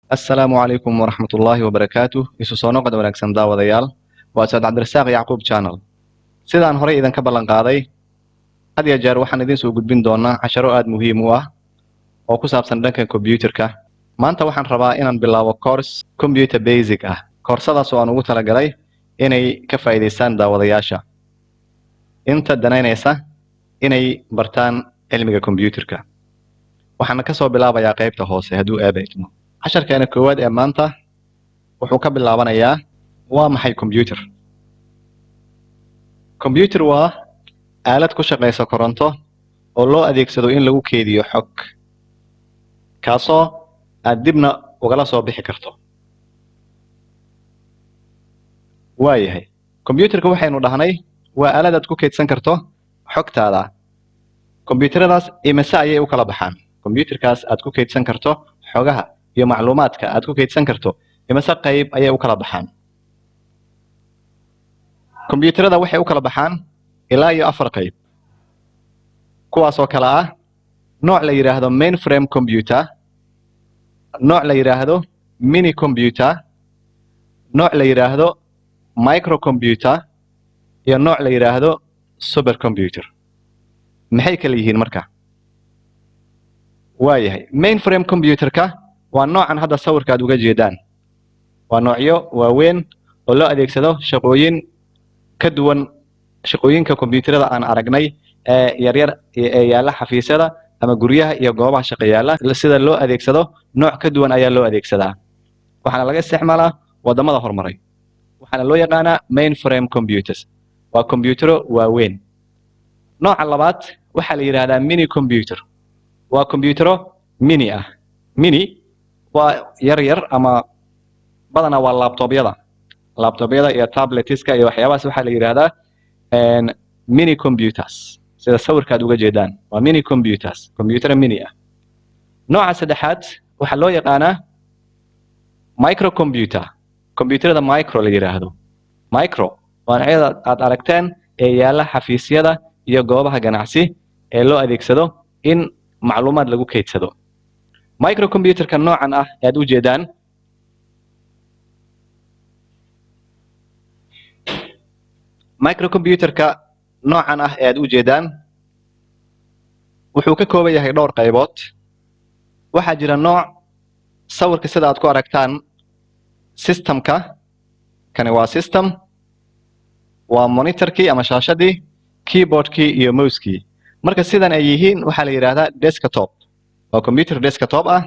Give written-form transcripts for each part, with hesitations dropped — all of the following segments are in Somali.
Assalaamu calaykum waraxmatullaahi wabarakaatuh. Isu soo noqod wanaagsan daawadayaal. Waa Saad Cabdirasaaq Yacquub Channel. Sidaan horey idinka ballan qaaday, had iyo jeer waxaan idin soo gudbin doonaa casharo aad muhiim u ah oo ku saabsan dhanka kombiyuutarka. Maanta waxaan rabaa inaan bilaabo course computer basic ah. Koorsadaas oo aan ugu talagalay inay ka faa'iidaystaan daawadayaasha. Inta danaynaysa inay bartaan cilmiga kombiyuutarka. Waxaan ka soo bilaabayaa qaybta hoose hadduu eedaysmo. casharkeena koowaad ee maanta wuxuu ka bilaabanayaa waa maxay computer. Computer waa aalad ku shaqeysa koronto oo loo adeegsado in lagu keydiyo xog kaasoo aad dibna ugala soo bixi karto. waayahay computerka waxaynu dhahnay waa aalad aad ku keydsan karto xogtaada. Computeradaas imise ayay u kala baxaan. Computerkaas aad ku keydsan karto xogaha iyo macluumaadka aad ku keydsan karto imise qayb ayay u kala baxaan. Computerada waxay u kala baxaan ilaa iyo 4 qayb, kuwaas oo kala ah nooc la yiraahdo mainframe computer, nooc la yiraahdo mini computer, nooc la yiraahdo microcomputer iyo nooc la yiraahdo supercomputer. maxay kala yihiin marka? waayahay mainframe computerka waa noocan hadda sawirka aad uga jeedaan. waa noocyo waaweyn oo loo adeegsado shaqooyin ka duwan shaqooyinka kombiyuutarada aan aragnay ee yaryar ee yaala xafiisyada ama guryaha iyo goobaha shaqo yaala. sida loo adeegsado nooc ka duwan ayaa loo adeegsadaa. waxaana laga isticmaalaa wadamada horumaray. waxaana loo yaqaanaa mainframe computers. waa kombiyuutaro waaweyn. nooca labaad waxaa la yiraahdaa mini computer. waa kombiyuutaro mini ah. mini waa yar ama badanaa waa laptopyada iyo tabletska iyo waxyaabahaas waxaa la yiraahdaa mini computers. sida sawirka aad uga jeedaan waa mini computers, computer mini ah. nooca saddexaad waxaa loo yaqaanaa microcomputer. computerada micro la yiraahdo. micro waa noocyada aad aragteen ee yaala xafiisyada iyo goobaha ganacsi ee loo adeegsado in macluumaad lagu keydsado. microcomputerka noocan ah ee aad u jeedaan microcomputerka noocan ah ee aad u jeedaan wuxuu ka kooban yahay dhowr qaybood. waxaa jira nooc sawirka sida aad ku aragtaan systemka. kani waa system, waa monitorkii ama shaashadii, keyboardkii iyo mousekii. marka sidan ay yihiin waxaa la yiraahdaa desktop. waa computer desktop ah.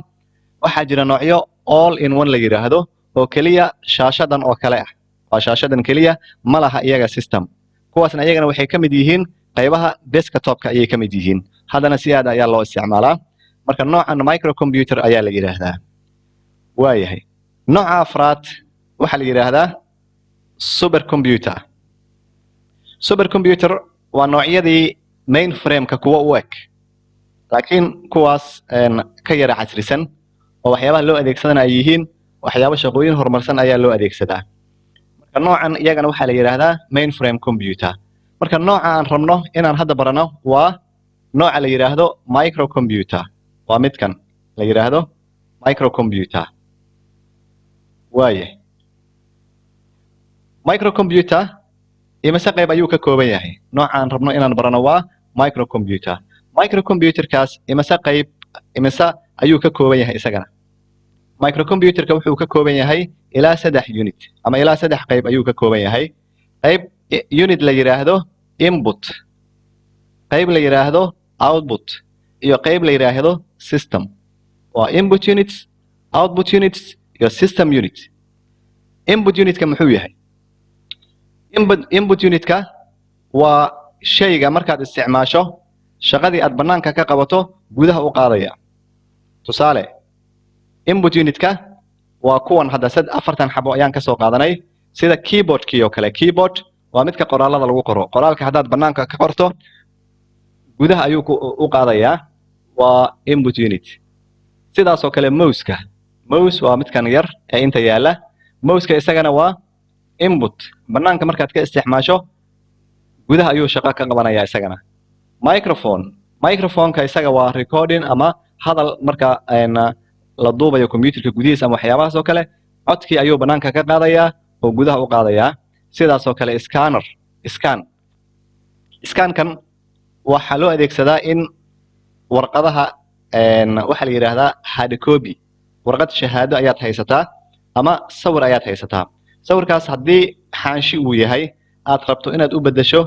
waxaa jira noocyo all in one la yiraahdo oo kaliya shaashadan oo kale ah. waa shaashadan kaliya ma laha iyaga system. kuwaasna iyagana waxay ka mid yihiin qaybaha desktopka ayay ka mid yihiin. haddana si aad ayaa loo isticmaalaa. marka noocan microcomputer ayaa la yiraahdaa. waayahay nooca afraad waxaa la yiraahdaa supercomputer. supercomputer waa noocyadii mainframe-ka kuwa u eg laakiin kuwaas ka yara casrisan oo waxyaabaha loo adeegsadana ay yihiin waxyaabo shaqooyin horumarsan ayaa loo adeegsadaa. marka noocan iyagana waxaa la yiraahdaa mainframe computer. marka nooca aan rabno inaan hadda barano waa nooca la yiraahdo microcomputer. waa midkan la yiraahdo microcomputer. waaye microcomputer imise qayb ayuu ka kooban yahay. nooca aan rabno inaan barano waa microcomputer. microcomputerkaas imise ayuu ka kooban yahay isagana. microcomputerka wuxuu ka kooban yahay ilaa 3 unit ama ilaa 3 qayb ayuu ka kooban yahay. qayb unit la yiraahdo input, qayb la yiraahdo output iyo qayb la yiraahdo system. waa input units, output units iyo system unit. input unitka muxuu yahay? input unitka waa shayga markaad isticmaasho shaqadii aad banaanka ka qabato gudaha u qaadaya. tusaale input unitka waa kuwan hadda 4 xabo ayaan ka soo qaadanay sida keyboardkii oo kale. keyboard waa midka qoraalada lagu qoro. qoraalka haddaad banaanka ka qorto gudaha ayuu u qaadayaa. waa input unit. sidaas oo kale mouseka. mouse waa midkan yar ee inta yaala. mouseka isagana waa input. banaanka markaad ka isticmaasho gudaha ayuu shaqo ka qabanayaa isagana. microphone. microphone-ka isaga waa recording ama hadal marka la duubayo computerka gudihiisa ama waxyaabahaas oo kale codkii ayuu banaanka ka qaadayaa oo gudaha u qaadayaa sidaas oo kale scankan waxaa loo adeegsadaa in warqadaha waxaa la yidhaahdaa hard copy warqad shahaado ayaad haysataa ama sawir ayaad haysataa sawirkaas haddii xaanshi uu yahay aad rabto inaad u beddesho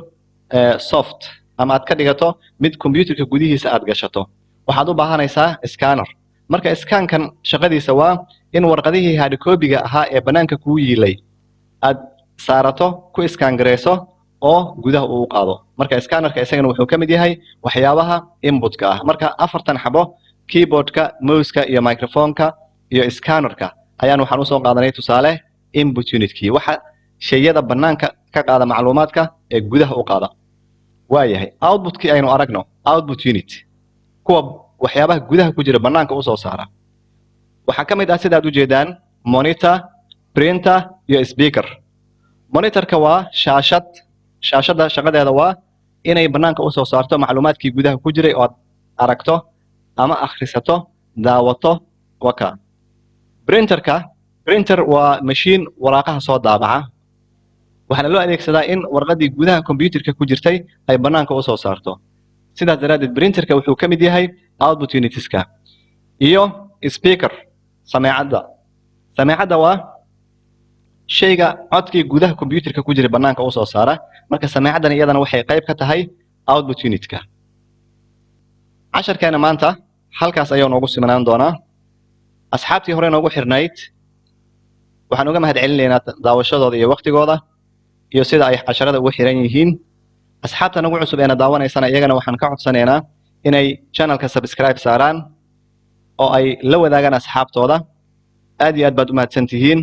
soft ama aad ka dhigato mid computerka gudihiisa aad gashato waxaad u baahanaysaa scanner marka scankan shaqadiisa waa in warqadihii hard copy-ga ahaa ee banaanka kuu yiilay aad saarato ku scan gareyso oo gudaha uu qaado marka scannerka isagana wuxuu ka mid yahay waxyaabaha inputka ah marka afartan xabo keyboardka mouseka iyo microphoneka iyo scannerka ayaan waxaan usoo qaadanay tusaale input unitkii waxa shayada banaanka ka qaada macluumaadka ee gudaha u qaada waayahay outputkii aynu aragno output unit kuwa waxyaabaha gudaha ku jira banaanka usoo saara waxaa ka mid ah sidaad ujeedaan monitor printer iyo speaker monitorka waa shaashada shaqadeeda waa inay banaanka usoo saarto macluumaadkii gudaha ku jiray oo aad aragto ama akhrisato daawato waka printer waa machine waraaqaha soo daabaca waxaana loo adeegsadaa in warqadii gudaha computerka ku jirtay ay banaanka usoo saarto sidaas daraadeed printerka wuxuu ka mid yahay output unitska iyo speaker sameecadda waa shayga codkii gudaha computerka ku jira banaanka usoo saara marka sameecaddan iyadana waxay qayb ka tahay output unitka casharkeena maanta halkaas ayuu noogu simanaan doonaa asxaabtii hore noogu xirnayd waxaan uga mahad celinaynaa daawashadooda iyo waqtigooda iyo sida ay casharada ugu xiran yihiin asxaabta nagu cusub eena daawanaysana iyagana waxaan ka codsanaynaa inay channelka subscribe saaraan oo ay la wadaagaan asxaabtooda aad iyo aad baad u mahadsan tihiin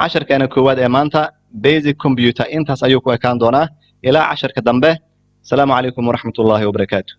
casharkeena koowaad ee maanta basic computer intaas ayuu ku ekaan doonaa ilaa casharka dambe asalaamu calaykum waraxmatullaahi wabarakaatu